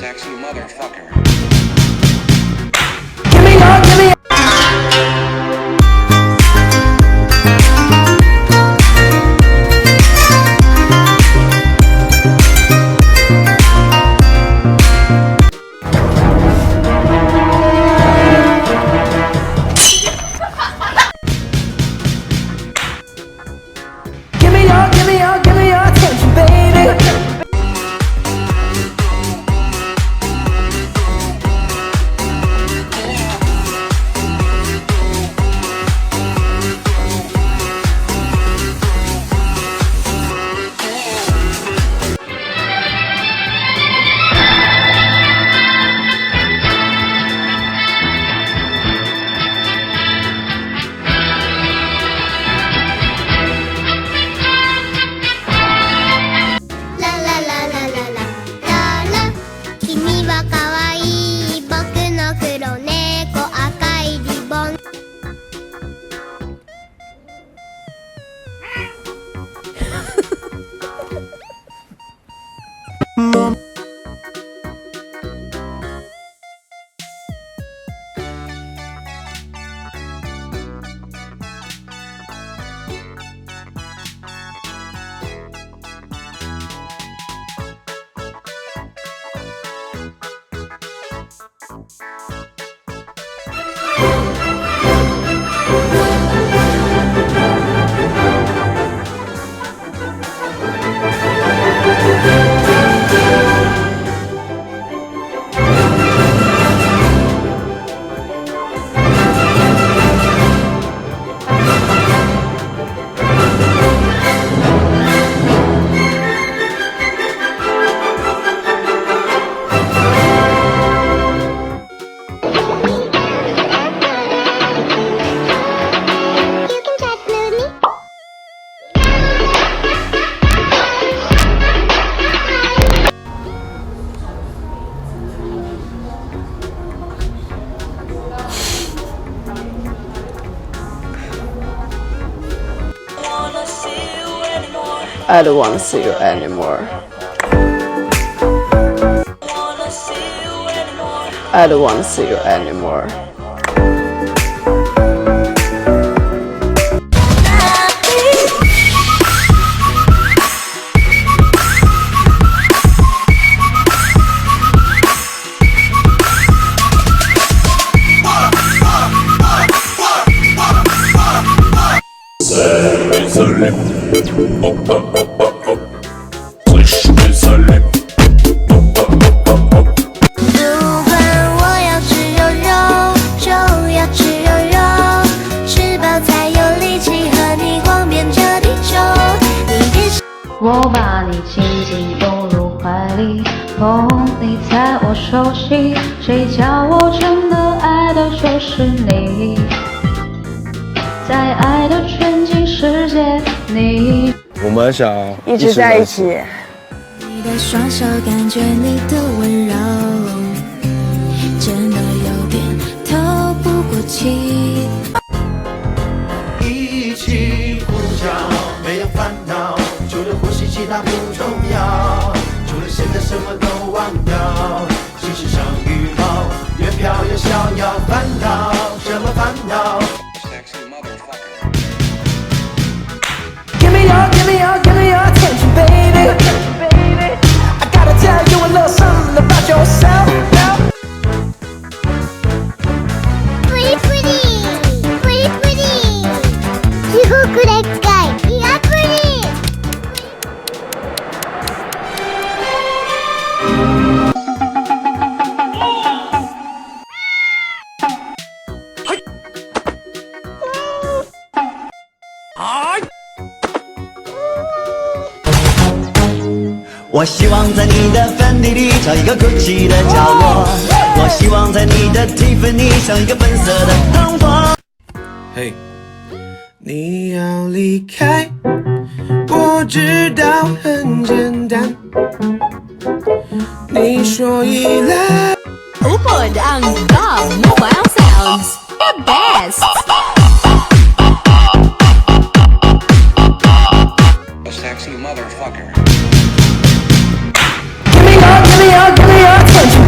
Sexy motherfucker. Give me your attention, baby. I don't wanna see you anymore. I don't wanna see you anymore.我把你紧紧拥入怀里，碰你在我手心，谁叫我真的爱的就是你，在爱的纯净世界，你我们想一直在一起。你的双手，感觉你的温柔，真的有点透不过气。一起呼叫，没有烦恼，除了呼吸其他不重要，除了现在什么都忘掉，心事像羽毛，越飘越逍遥。烦恼什么烦恼？ Give me your attention, baby. I gotta tell you a little something about yourself. Pretty, pretty. すごくでっかい。いや、pretty. Hi. 我希望在你的粉底里找一个 Gucci 的角落，我希望在你的 Tiffany 像一个粉色的糖果。嘿，你要离开，我知道很简单。你说依赖。Upod ang Dog Mobile Sounds, the best. A sexy motherfucker. Give me your attention.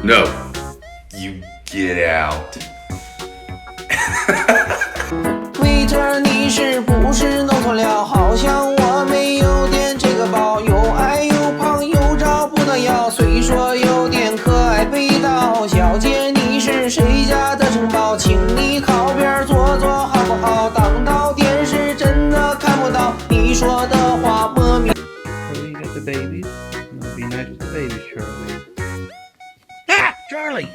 No. You get out. Waiter，你是不是弄错了？好像我没有点这个包，又矮又胖又找不到腰，虽说有点可爱味道。小姐，你是谁家的城堡？请你靠边坐坐好不好？当到电视真的看不到你说的话，莫名。Charlie, you got the babies? No, be nice with the babies, Charlie. Ah, Charlie!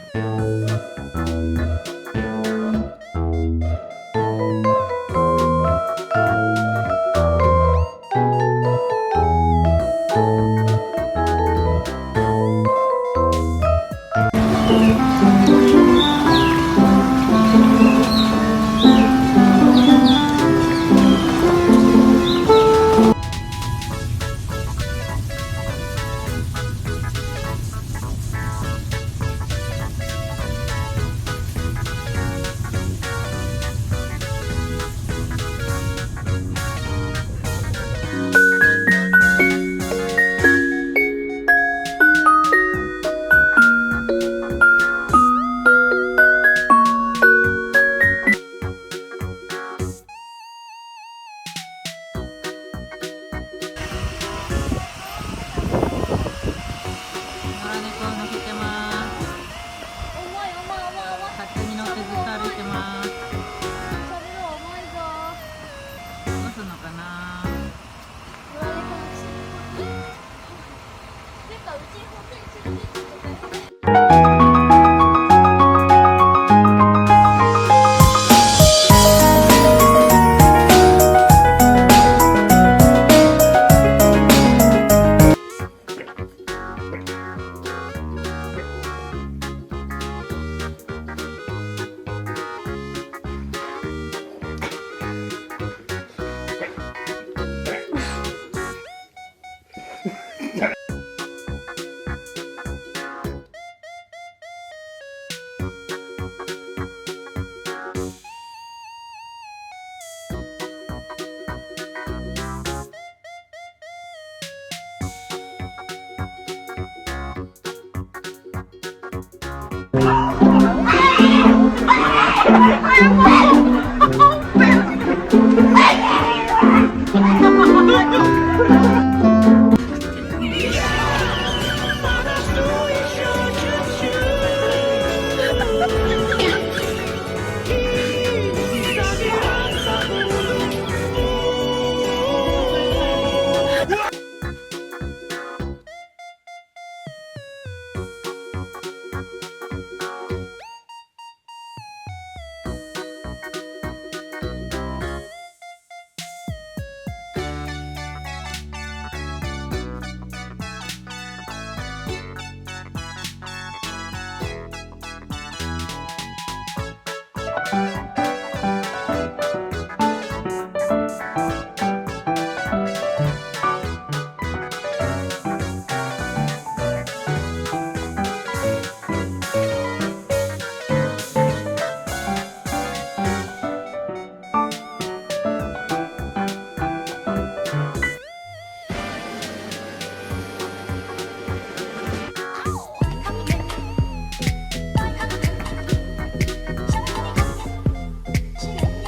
Cái tự nhiên không biết